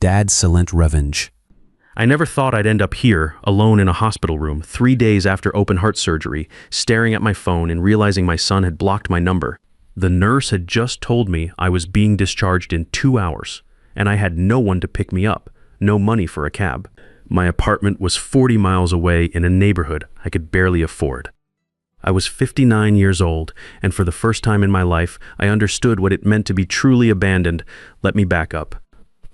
Dad's silent revenge. I never thought I'd end up here, alone in a hospital room, 3 days after open heart surgery, staring at my phone and realizing my son had blocked my number. The nurse had just told me I was being discharged in 2 hours, and I had no one to pick me up, no money for a cab. My apartment was 40 miles away in a neighborhood I could barely afford. I was 59 years old, and for the first time in my life, I understood what it meant to be truly abandoned. Let me back up.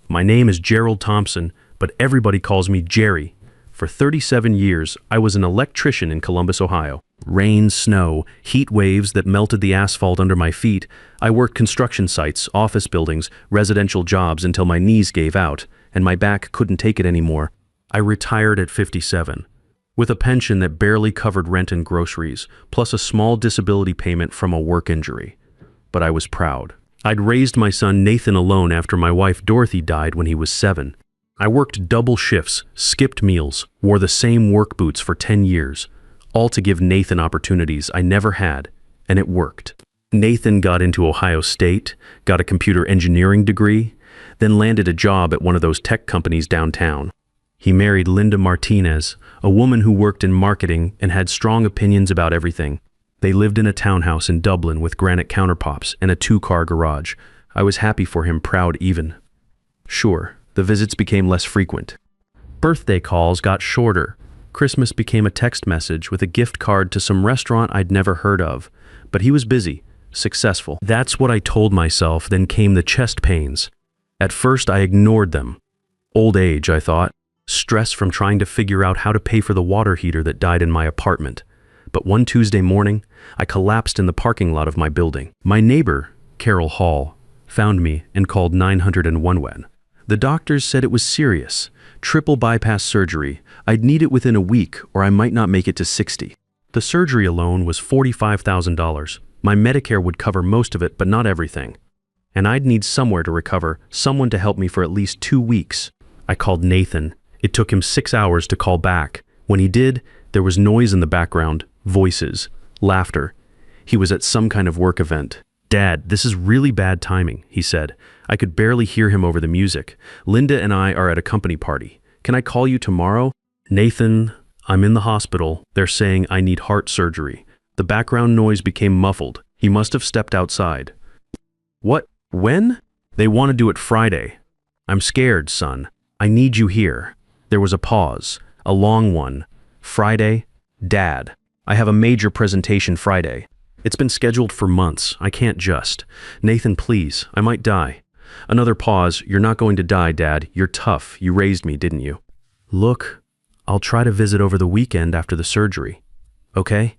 My name is Gerald Thompson, but everybody calls me Jerry. For 37 years, I was an electrician in Columbus, Ohio. Rain, snow, heat waves that melted the asphalt under my feet. I worked construction sites, office buildings, residential jobs until my knees gave out, and my back couldn't take it anymore. I retired at 57, with a pension that barely covered rent and groceries, plus a small disability payment from a work injury. But I was proud. I'd raised my son Nathan alone after my wife Dorothy died when he was 7. I worked double shifts, skipped meals, wore the same work boots for 10 years, all to give Nathan opportunities I never had, and it worked. Nathan got into Ohio State, got a computer engineering degree, then landed a job at one of those tech companies downtown. He married Linda Martinez, a woman who worked in marketing and had strong opinions about everything. They lived in a townhouse in Dublin with granite countertops and a 2-car garage. I was happy for him, proud even. Sure, the visits became less frequent. Birthday calls got shorter. Christmas became a text message with a gift card to some restaurant I'd never heard of. But he was busy, successful. That's what I told myself, then came the chest pains. At first I ignored them. Old age, I thought. Stress from trying to figure out how to pay for the water heater that died in my apartment. But one Tuesday morning, I collapsed in the parking lot of my building. My neighbor, Carol Hall, found me and called 911. The doctors said it was serious. Triple bypass surgery. I'd need it within a week or I might not make it to 60. The surgery alone was $45,000. My Medicare would cover most of it, but not everything. And I'd need somewhere to recover, someone to help me for at least 2 weeks. I called Nathan. It took him 6 hours to call back. When he did, there was noise in the background, voices, laughter. He was at some kind of work event. "Dad, this is really bad timing," he said. I could barely hear him over the music. "Linda and I are at a company party. Can I call you tomorrow?" "Nathan, I'm in the hospital. They're saying I need heart surgery." The background noise became muffled. He must have stepped outside. "What? When?" "They want to do it Friday." "I'm scared, son. I need you here." There was a pause, a long one. "Friday? Dad, I have a major presentation Friday. It's been scheduled for months. I can't just. Nathan, please, I might die." Another pause. "You're not going to die, Dad. You're tough. You raised me, didn't you?" "Look, I'll try to visit over the weekend after the surgery." "Okay?"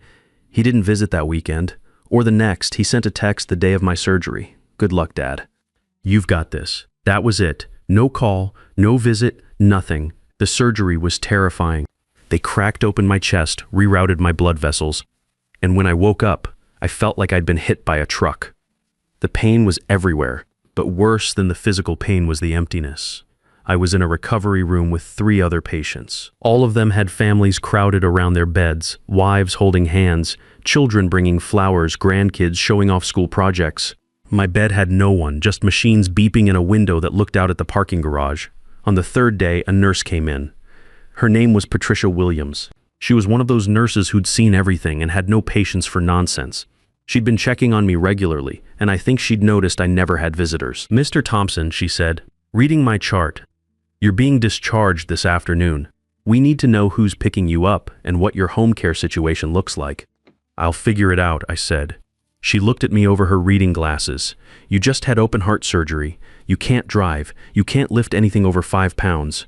He didn't visit that weekend. Or the next. He sent a text the day of my surgery. "Good luck, Dad." "You've got this." That was it. No call, no visit, nothing. The surgery was terrifying. They cracked open my chest, rerouted my blood vessels. And when I woke up, I felt like I'd been hit by a truck. The pain was everywhere, but worse than the physical pain was the emptiness. I was in a recovery room with 3 other patients. All of them had families crowded around their beds, wives holding hands, children bringing flowers, grandkids showing off school projects. My bed had no one, just machines beeping in a window that looked out at the parking garage. On the 3rd day, a nurse came in. Her name was Patricia Williams. She was one of those nurses who'd seen everything and had no patience for nonsense. She'd been checking on me regularly, and I think she'd noticed I never had visitors. "Mr. Thompson," she said, reading my chart, "you're being discharged this afternoon. We need to know who's picking you up and what your home care situation looks like." "I'll figure it out," I said. She looked at me over her reading glasses. "You just had open heart surgery. You can't drive. You can't lift anything over 5 pounds.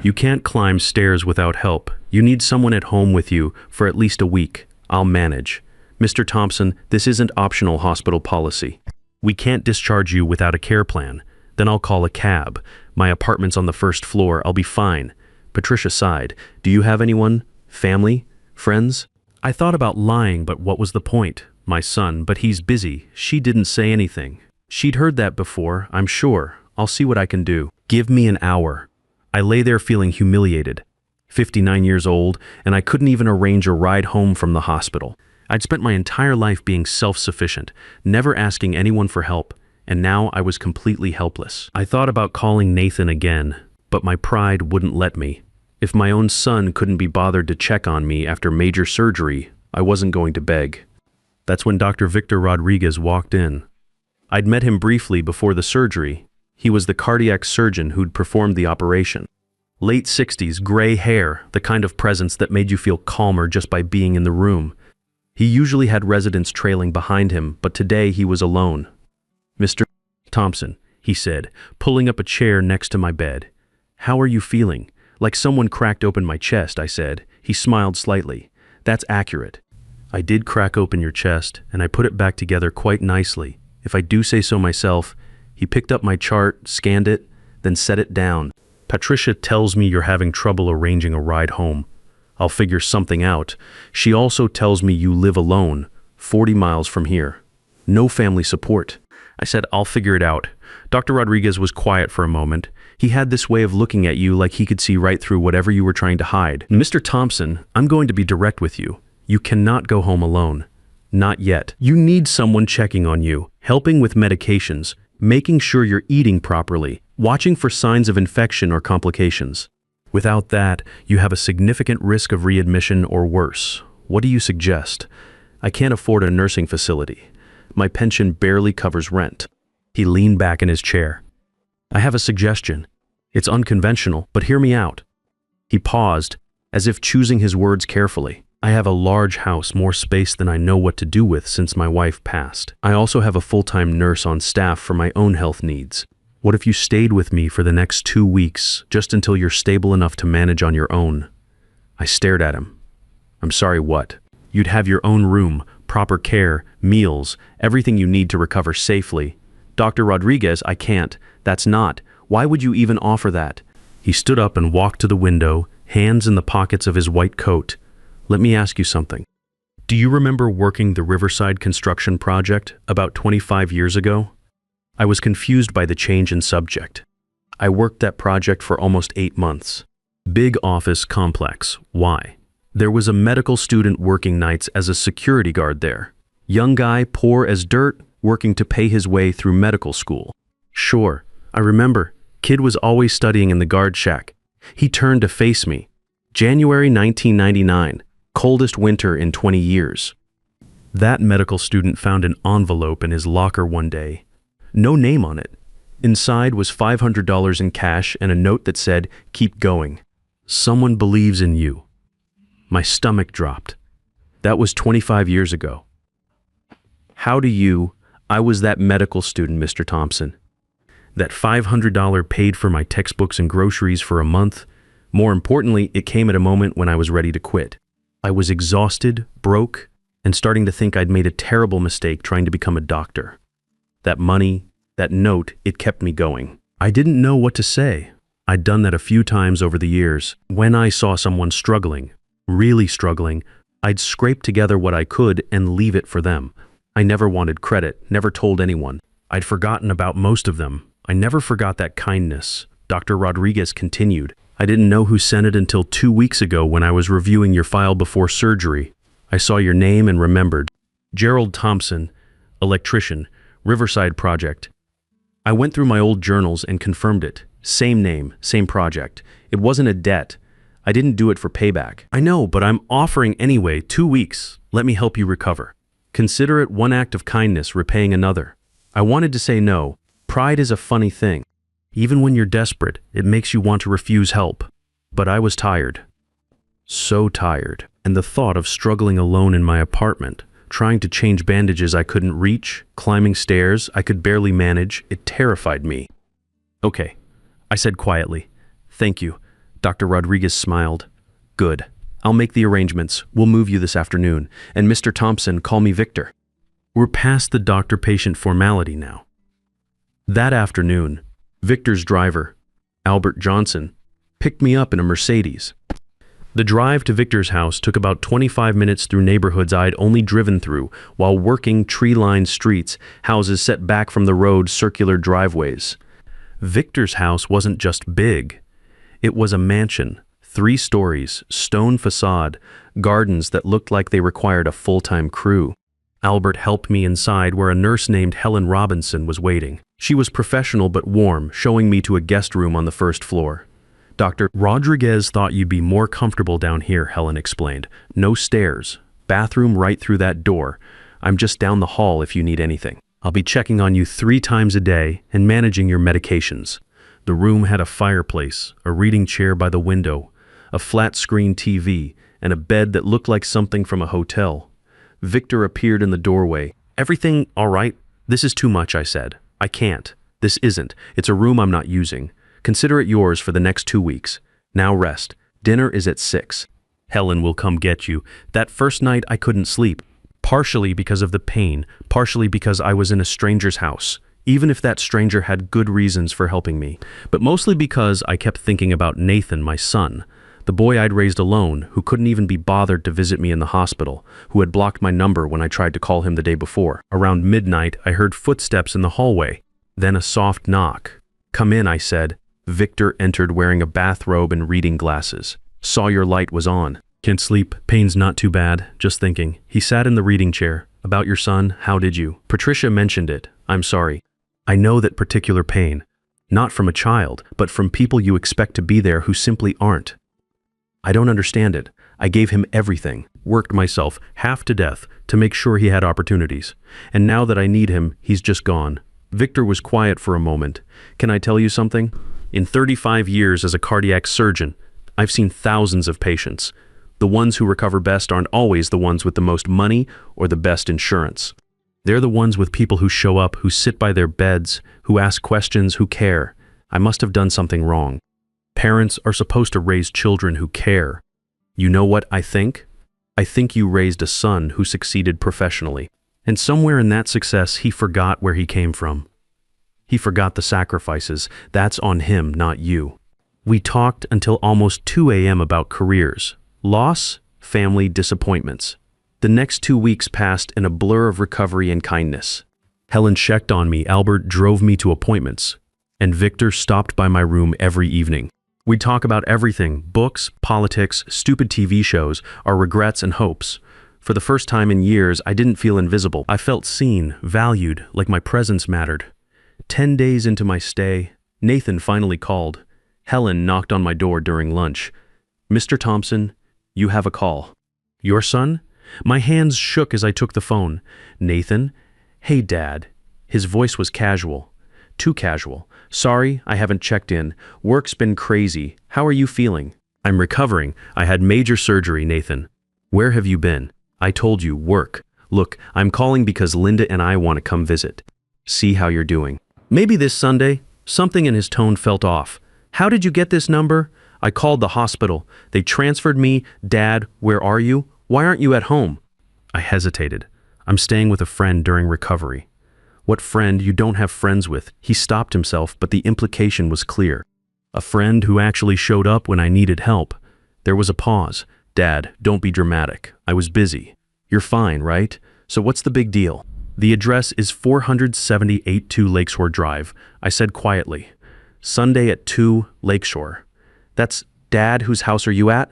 You can't climb stairs without help. You need someone at home with you for at least a week. I'll manage. Mr. Thompson, this isn't optional hospital policy. We can't discharge you without a care plan. Then I'll call a cab. My apartment's on the 1st floor. I'll be fine." Patricia sighed. "Do you have anyone? Family? Friends?" I thought about lying, but what was the point? My son, but he's busy. She didn't say anything. She'd heard that before, I'm sure. I'll see what I can do. Give me an hour. I lay there feeling humiliated. 59 years old, and I couldn't even arrange a ride home from the hospital. I'd spent my entire life being self-sufficient, never asking anyone for help, and now I was completely helpless. I thought about calling Nathan again, but my pride wouldn't let me. If my own son couldn't be bothered to check on me after major surgery, I wasn't going to beg. That's when Dr. Victor Rodriguez walked in. I'd met him briefly before the surgery. He was the cardiac surgeon who'd performed the operation. Late 60s, gray hair, the kind of presence that made you feel calmer just by being in the room. He usually had residents trailing behind him, but today he was alone. "Mr. Thompson," he said, pulling up a chair next to my bed. "How are you feeling?" "Like someone cracked open my chest," I said. He smiled slightly. "That's accurate. I did crack open your chest, and I put it back together quite nicely. If I do say so myself." He picked up my chart, scanned it, then set it down. "Patricia tells me you're having trouble arranging a ride home. I'll figure something out. She also tells me you live alone, 40 miles from here. No family support." I said, "I'll figure it out." Dr. Rodriguez was quiet for a moment. He had this way of looking at you like he could see right through whatever you were trying to hide. "Mr. Thompson, I'm going to be direct with you. You cannot go home alone. Not yet. You need someone checking on you, helping with medications, making sure you're eating properly, watching for signs of infection or complications. Without that, you have a significant risk of readmission or worse. What do you suggest?" "I can't afford a nursing facility. My pension barely covers rent." He leaned back in his chair. "I have a suggestion. It's unconventional, but hear me out." He paused, as if choosing his words carefully. "I have a large house, more space than I know what to do with since my wife passed. I also have a full-time nurse on staff for my own health needs. What if you stayed with me for the next 2 weeks, just until you're stable enough to manage on your own?" I stared at him. "I'm sorry, what?" "You'd have your own room, proper care, meals, everything you need to recover safely." "Dr. Rodriguez, I can't. That's not. Why would you even offer that?" He stood up and walked to the window, hands in the pockets of his white coat. "Let me ask you something. Do you remember working the Riverside construction project about 25 years ago?" I was confused by the change in subject. "I worked that project for almost 8 months. Big office complex. Why?" "There was a medical student working nights as a security guard there. Young guy, poor as dirt, working to pay his way through medical school." "Sure, I remember. Kid was always studying in the guard shack." He turned to face me. "January 1999, coldest winter in 20 years. That medical student found an envelope in his locker one day. No name on it. Inside was $500 in cash and a note that said, 'Keep going. Someone believes in you.'" My stomach dropped. That was 25 years ago. "How do you—" "I was that medical student, Mr. Thompson. That $500 paid for my textbooks and groceries for a month. More importantly, it came at a moment when I was ready to quit. I was exhausted, broke, and starting to think I'd made a terrible mistake trying to become a doctor. That money, that note, it kept me going. I didn't know what to say. I'd done that a few times over the years. When I saw someone struggling, really struggling, I'd scrape together what I could and leave it for them. I never wanted credit, never told anyone. I'd forgotten about most of them. I never forgot that kindness." Dr. Rodriguez continued. "I didn't know who sent it until 2 weeks ago when I was reviewing your file before surgery. I saw your name and remembered. Gerald Thompson, electrician, Riverside project. I went through my old journals and confirmed it. Same name, same project. It wasn't a debt. I didn't do it for payback." "I know, but I'm offering anyway. 2 weeks. Let me help you recover. Consider it one act of kindness repaying another." I wanted to say no. Pride is a funny thing. Even when you're desperate, it makes you want to refuse help. But I was tired. So tired. And the thought of struggling alone in my apartment, trying to change bandages I couldn't reach, climbing stairs I could barely manage, it terrified me. "Okay," I said quietly. "Thank you." Dr. Rodriguez smiled. "Good. I'll make the arrangements. We'll move you this afternoon. And Mr. Thompson, call me Victor." We're past the doctor-patient formality now. That afternoon, Victor's driver, Albert Johnson, picked me up in a Mercedes. The drive to Victor's house took about 25 minutes through neighborhoods I'd only driven through while working tree-lined streets, houses set back from the road, circular driveways. Victor's house wasn't just big. It was a mansion, 3 stories, stone facade, gardens that looked like they required a full-time crew. Albert helped me inside where a nurse named Helen Robinson was waiting. She was professional but warm, showing me to a guest room on the first floor. Dr. Rodriguez thought you'd be more comfortable down here, Helen explained. No stairs. Bathroom right through that door. I'm just down the hall if you need anything. I'll be checking on you 3 times a day and managing your medications. The room had a fireplace, a reading chair by the window, a flat-screen TV, and a bed that looked like something from a hotel. Victor appeared in the doorway. Everything all right? This is too much, I said. I can't. This isn't. It's a room I'm not using. Consider it yours for the next 2 weeks. Now rest. Dinner is at 6. Helen will come get you. That first night I couldn't sleep. Partially because of the pain, partially because I was in a stranger's house, even if that stranger had good reasons for helping me. But mostly because I kept thinking about Nathan, my son, the boy I'd raised alone, who couldn't even be bothered to visit me in the hospital, who had blocked my number when I tried to call him the day before. Around midnight, I heard footsteps in the hallway, then a soft knock. Come in, I said. Victor entered wearing a bathrobe and reading glasses. Saw your light was on. Can't sleep. Pain's not too bad. Just thinking. He sat in the reading chair. About your son, how did you? Patricia mentioned it. I'm sorry. I know that particular pain. Not from a child, but from people you expect to be there who simply aren't. I don't understand it. I gave him everything, worked myself half to death to make sure he had opportunities. And now that I need him, he's just gone. Victor was quiet for a moment. Can I tell you something? In 35 years as a cardiac surgeon, I've seen thousands of patients. The ones who recover best aren't always the ones with the most money or the best insurance. They're the ones with people who show up, who sit by their beds, who ask questions, who care. I must have done something wrong. Parents are supposed to raise children who care. You know what I think? I think you raised a son who succeeded professionally. And somewhere in that success, he forgot where he came from. He forgot the sacrifices. That's on him, not you. We talked until almost 2 a.m. about careers, loss, family, disappointments. The next 2 weeks passed in a blur of recovery and kindness. Helen checked on me, Albert drove me to appointments, and Victor stopped by my room every evening. We'd talk about everything, books, politics, stupid TV shows, our regrets and hopes. For the first time in years, I didn't feel invisible. I felt seen, valued, like my presence mattered. 10 days into my stay, Nathan finally called. Helen knocked on my door during lunch. Mr. Thompson, you have a call. Your son? My hands shook as I took the phone. Nathan? Hey, Dad. His voice was casual. Too casual. Sorry, I haven't checked in. Work's been crazy. How are you feeling? I'm recovering. I had major surgery, Nathan. Where have you been? I told you, work. Look, I'm calling because Linda and I want to come visit. See how you're doing. Maybe this Sunday. Something in his tone felt off. How did you get this number? I called the hospital. They transferred me. Dad, where are you? Why aren't you at home? I hesitated. I'm staying with a friend during recovery. What friend? You don't have friends with. He stopped himself, but the implication was clear. A friend who actually showed up when I needed help. There was a pause. Dad, don't be dramatic. I was busy. You're fine, right? So what's the big deal? The address is 47082 Lakeshore Drive, I said quietly. Sunday at 2, Lakeshore. That's Dad, whose house are you at?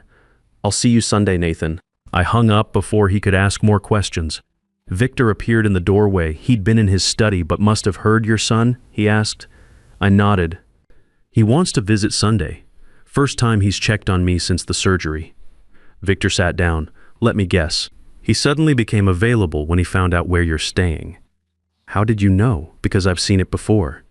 I'll see you Sunday, Nathan. I hung up before he could ask more questions. Victor appeared in the doorway. He'd been in his study but must have heard your son, he asked. I nodded. He wants to visit Sunday. First time he's checked on me since the surgery. Victor sat down. Let me guess. He suddenly became available when he found out where you're staying. How did you know? Because I've seen it before.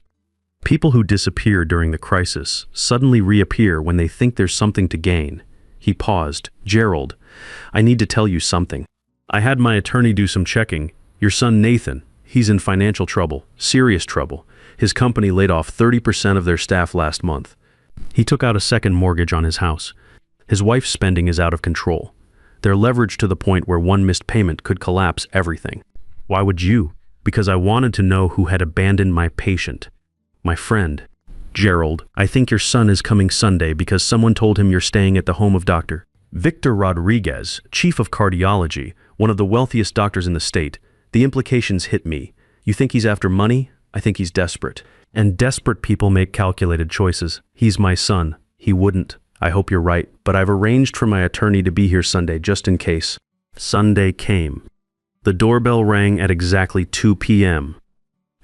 People who disappear during the crisis suddenly reappear when they think there's something to gain. He paused. Gerald, I need to tell you something. I had my attorney do some checking. Your son Nathan, he's in financial trouble, serious trouble. His company laid off 30% of their staff last month. He took out a second mortgage on his house. His wife's spending is out of control. They're leveraged to the point where one missed payment could collapse everything. Why would you? Because I wanted to know who had abandoned my patient. My friend. Gerald, I think your son is coming Sunday because someone told him you're staying at the home of Dr. Victor Rodriguez, chief of cardiology, one of the wealthiest doctors in the state. The implications hit me. You think he's after money? I think he's desperate. And desperate people make calculated choices. He's my son. He wouldn't. I hope you're right, but I've arranged for my attorney to be here Sunday just in case. Sunday came. The doorbell rang at exactly 2 p.m.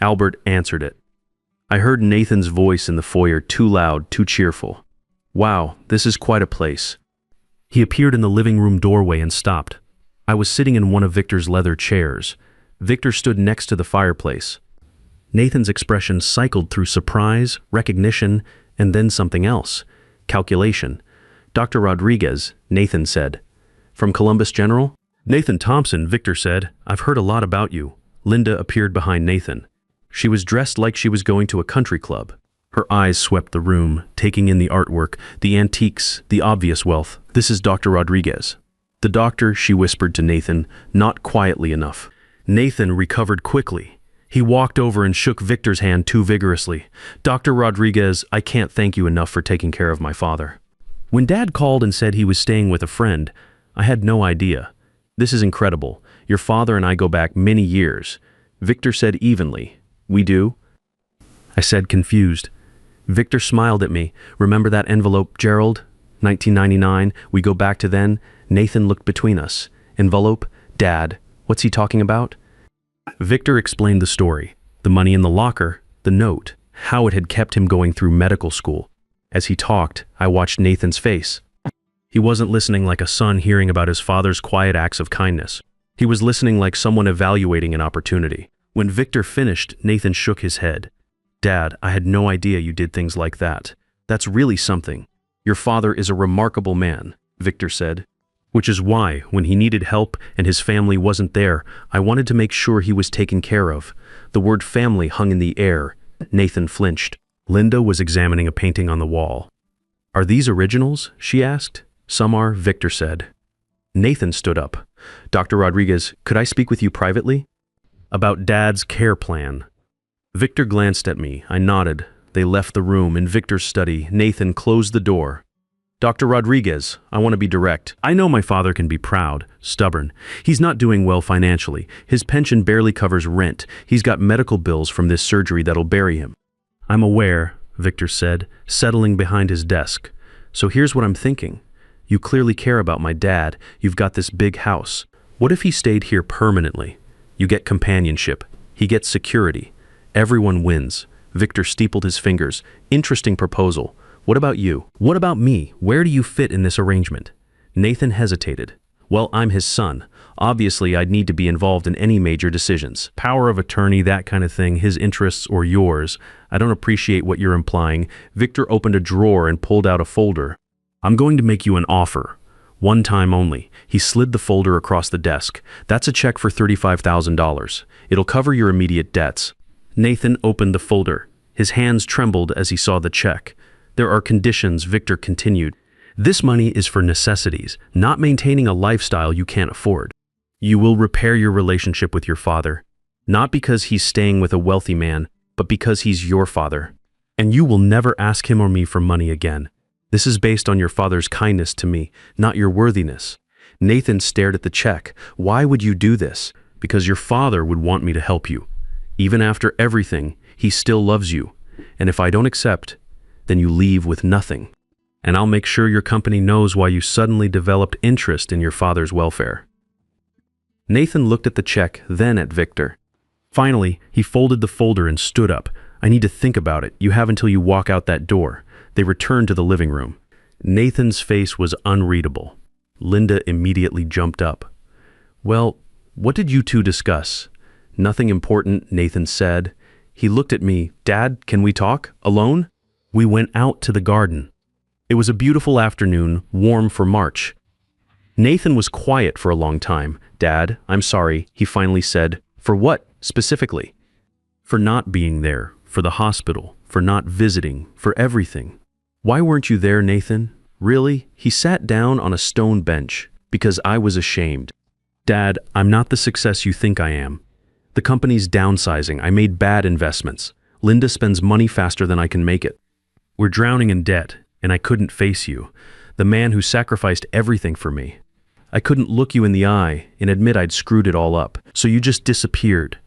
Albert answered it. I heard Nathan's voice in the foyer, too loud, too cheerful. Wow, this is quite a place. He appeared in the living room doorway and stopped. I was sitting in one of Victor's leather chairs. Victor stood next to the fireplace. Nathan's expression cycled through surprise, recognition, and then something else. Calculation. Dr. Rodriguez, Nathan said. From Columbus General? Nathan Thompson, Victor said. I've heard a lot about you. Linda appeared behind Nathan. She was dressed like she was going to a country club. Her eyes swept the room, taking in the artwork, the antiques, the obvious wealth. This is Dr. Rodriguez. The doctor, she whispered to Nathan, not quietly enough. Nathan recovered quickly. He walked over and shook Victor's hand too vigorously. Dr. Rodriguez, I can't thank you enough for taking care of my father. When Dad called and said he was staying with a friend, I had no idea. This is incredible. Your father and I go back many years. Victor said evenly. We do? I said, confused. Victor smiled at me. Remember that envelope, Gerald? 1999, we go back to then. Nathan looked between us. Envelope? Dad. What's he talking about? Victor explained the story. The money in the locker, the note, how it had kept him going through medical school. As he talked, I watched Nathan's face. He wasn't listening like a son hearing about his father's quiet acts of kindness. He was listening like someone evaluating an opportunity. When Victor finished, Nathan shook his head. Dad, I had no idea you did things like that. That's really something. Your father is a remarkable man, Victor said. Which is why, when he needed help and his family wasn't there, I wanted to make sure he was taken care of. The word family hung in the air. Nathan flinched. Linda was examining a painting on the wall. Are these originals? She asked. Some are, Victor said. Nathan stood up. Dr. Rodriguez, could I speak with you privately? About Dad's care plan. Victor glanced at me. I nodded. They left the room. In Victor's study, Nathan closed the door. Dr. Rodriguez, I want to be direct. I know my father can be proud, stubborn. He's not doing well financially. His pension barely covers rent. He's got medical bills from this surgery that'll bury him. I'm aware, Victor said, settling behind his desk. So here's what I'm thinking. You clearly care about my dad. You've got this big house. What if he stayed here permanently? You get companionship. He gets security. Everyone wins. Victor steepled his fingers. Interesting proposal. What about you? What about me? Where do you fit in this arrangement? Nathan hesitated. Well, I'm his son. Obviously, I'd need to be involved in any major decisions. Power of attorney, that kind of thing, his interests or yours. I don't appreciate what you're implying. Victor opened a drawer and pulled out a folder. I'm going to make you an offer. One time only. He slid the folder across the desk. That's a check for $35,000. It'll cover your immediate debts. Nathan opened the folder. His hands trembled as he saw the check. There are conditions, Victor continued. This money is for necessities, not maintaining a lifestyle you can't afford. You will repair your relationship with your father, not because he's staying with a wealthy man, but because he's your father. And you will never ask him or me for money again. This is based on your father's kindness to me, not your worthiness. Nathan stared at the check. Why would you do this? Because your father would want me to help you. Even after everything, he still loves you. And if I don't accept, then you leave with nothing. And I'll make sure your company knows why you suddenly developed interest in your father's welfare. Nathan looked at the check, then at Victor. Finally, he folded the folder and stood up. I need to think about it. You have until you walk out that door. They returned to the living room. Nathan's face was unreadable. Linda immediately jumped up. Well, what did you two discuss? Nothing important, Nathan said. He looked at me. Dad, can we talk? Alone? We went out to the garden. It was a beautiful afternoon, warm for March. Nathan was quiet for a long time. Dad, I'm sorry, he finally said. For what, specifically? For not being there, for the hospital, for not visiting, for everything. Why weren't you there, Nathan? Really? He sat down on a stone bench. Because I was ashamed. Dad, I'm not the success you think I am. The company's downsizing. I made bad investments. Linda spends money faster than I can make it. We're drowning in debt, and I couldn't face you, the man who sacrificed everything for me. I couldn't look you in the eye and admit I'd screwed it all up, so you just disappeared.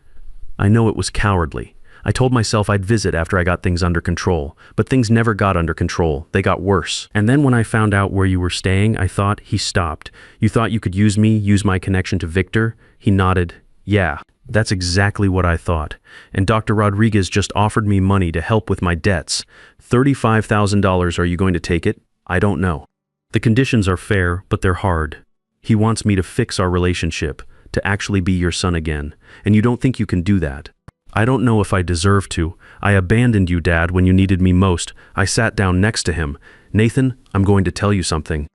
I know it was cowardly. I told myself I'd visit after I got things under control, but things never got under control. They got worse. And then when I found out where you were staying, I thought. He stopped. You thought you could use me, use my connection to Victor? He nodded. Yeah, that's exactly what I thought. And Dr. Rodriguez just offered me money to help with my debts. $35,000, are you going to take it? I don't know. The conditions are fair, but they're hard. He wants me to fix our relationship, to actually be your son again. And you don't think you can do that? I don't know if I deserve to. I abandoned you, Dad, when you needed me most. I sat down next to him. Nathan, I'm going to tell you something.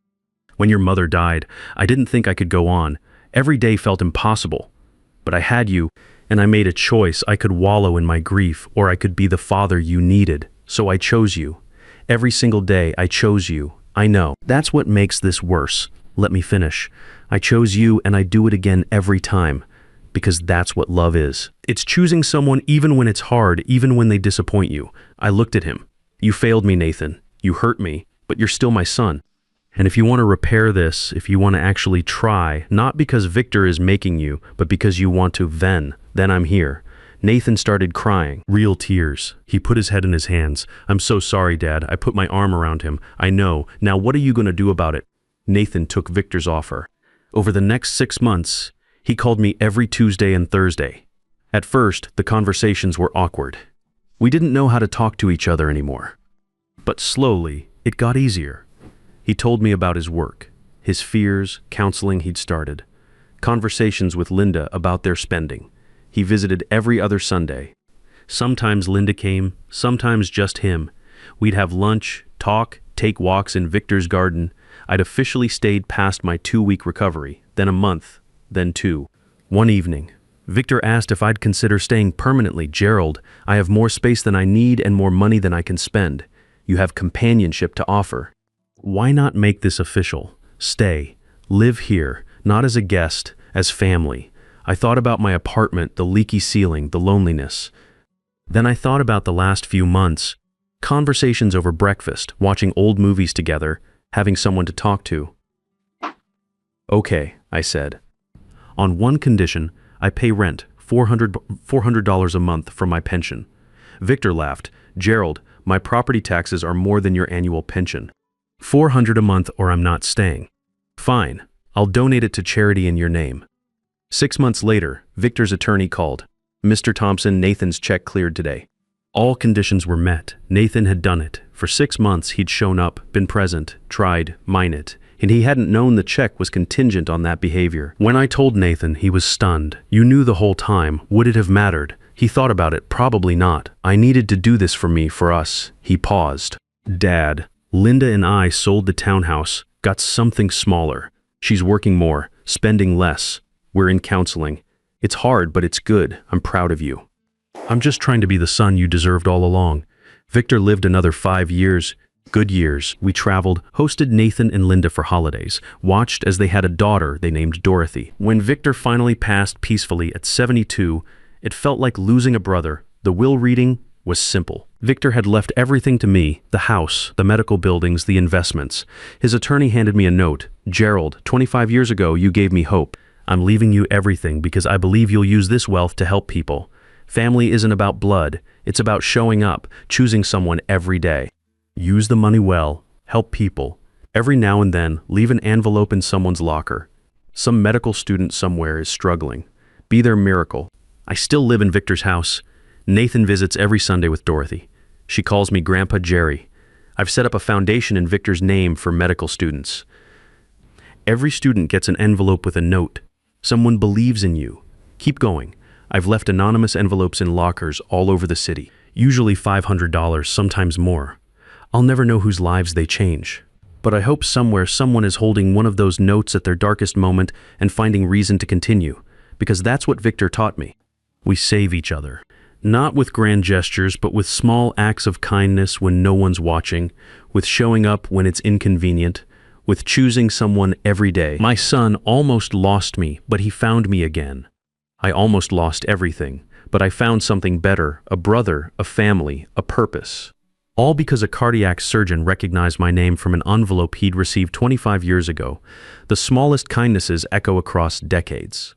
When your mother died, I didn't think I could go on. Every day felt impossible. But I had you, and I made a choice. I could wallow in my grief, or I could be the father you needed. So I chose you. Every single day, I chose you. I know. That's what makes this worse. Let me finish. I chose you, and I do it again every time. Because that's what love is. It's choosing someone even when it's hard, even when they disappoint you. I looked at him. You failed me, Nathan. You hurt me, but you're still my son. And if you want to repair this, if you want to actually try, not because Victor is making you, but because you want to, then I'm here. Nathan started crying, real tears. He put his head in his hands. I'm so sorry, Dad. I put my arm around him. I know. Now what are you going to do about it? Nathan took Victor's offer. Over the next 6 months, he called me every Tuesday and Thursday. At first, the conversations were awkward. We didn't know how to talk to each other anymore. But slowly, it got easier. He told me about his work, his fears, counseling he'd started, conversations with Linda about their spending. He visited every other Sunday. Sometimes Linda came, sometimes just him. We'd have lunch, talk, take walks in Victor's garden. I'd officially stayed past my 2-week recovery, then a month, then 2. One evening, Victor asked if I'd consider staying permanently. Gerald, I have more space than I need and more money than I can spend. You have companionship to offer. Why not make this official? Stay. Live here, not as a guest, as family. I thought about my apartment, the leaky ceiling, the loneliness. Then I thought about the last few months. Conversations over breakfast, watching old movies together, having someone to talk to. Okay, I said. On one condition, I pay rent, $400 a month from my pension. Victor laughed. Gerald, my property taxes are more than your annual pension. $400 a month or I'm not staying. Fine, I'll donate it to charity in your name. 6 months later, Victor's attorney called. Mr. Thompson, Nathan's check cleared today. All conditions were met. Nathan had done it. For 6 months, he'd shown up, been present, tried, mine it. And he hadn't known the check was contingent on that behavior. When I told Nathan, he was stunned. You knew the whole time. Would it have mattered? He thought about it. Probably not. I needed to do this for me, for us. He paused. Dad, Linda and I sold the townhouse, got something smaller. She's working more, spending less. We're in counseling. It's hard, but it's good. I'm proud of you. I'm just trying to be the son you deserved all along. Victor lived another 5 years. Good years. We traveled, hosted Nathan and Linda for holidays, watched as they had a daughter they named Dorothy. When Victor finally passed peacefully at 72, it felt like losing a brother. The will reading was simple. Victor had left everything to me, the house, the medical buildings, the investments. His attorney handed me a note. Gerald, 25 years ago, you gave me hope. I'm leaving you everything because I believe you'll use this wealth to help people. Family isn't about blood. It's about showing up, choosing someone every day. Use the money well, help people. Every now and then, leave an envelope in someone's locker. Some medical student somewhere is struggling. Be their miracle. I still live in Victor's house. Nathan visits every Sunday with Dorothy. She calls me Grandpa Jerry. I've set up a foundation in Victor's name for medical students. Every student gets an envelope with a note. Someone believes in you. Keep going. I've left anonymous envelopes in lockers all over the city. Usually $500, sometimes more. I'll never know whose lives they change. But I hope somewhere someone is holding one of those notes at their darkest moment and finding reason to continue, because that's what Victor taught me. We save each other. Not with grand gestures, but with small acts of kindness when no one's watching, with showing up when it's inconvenient, with choosing someone every day. My son almost lost me, but he found me again. I almost lost everything, but I found something better, a brother, a family, a purpose. All because a cardiac surgeon recognized my name from an envelope he'd received 25 years ago. The smallest kindnesses echo across decades.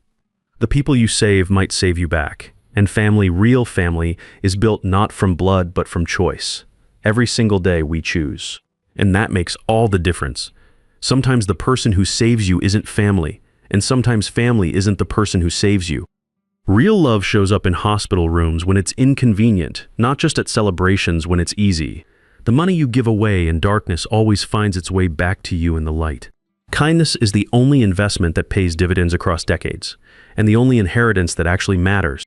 The people you save might save you back. And family, real family, is built not from blood but from choice. Every single day we choose. And that makes all the difference. Sometimes the person who saves you isn't family, and sometimes family isn't the person who saves you. Real love shows up in hospital rooms when it's inconvenient, not just at celebrations when it's easy. The money you give away in darkness always finds its way back to you in the light. Kindness is the only investment that pays dividends across decades, and the only inheritance that actually matters.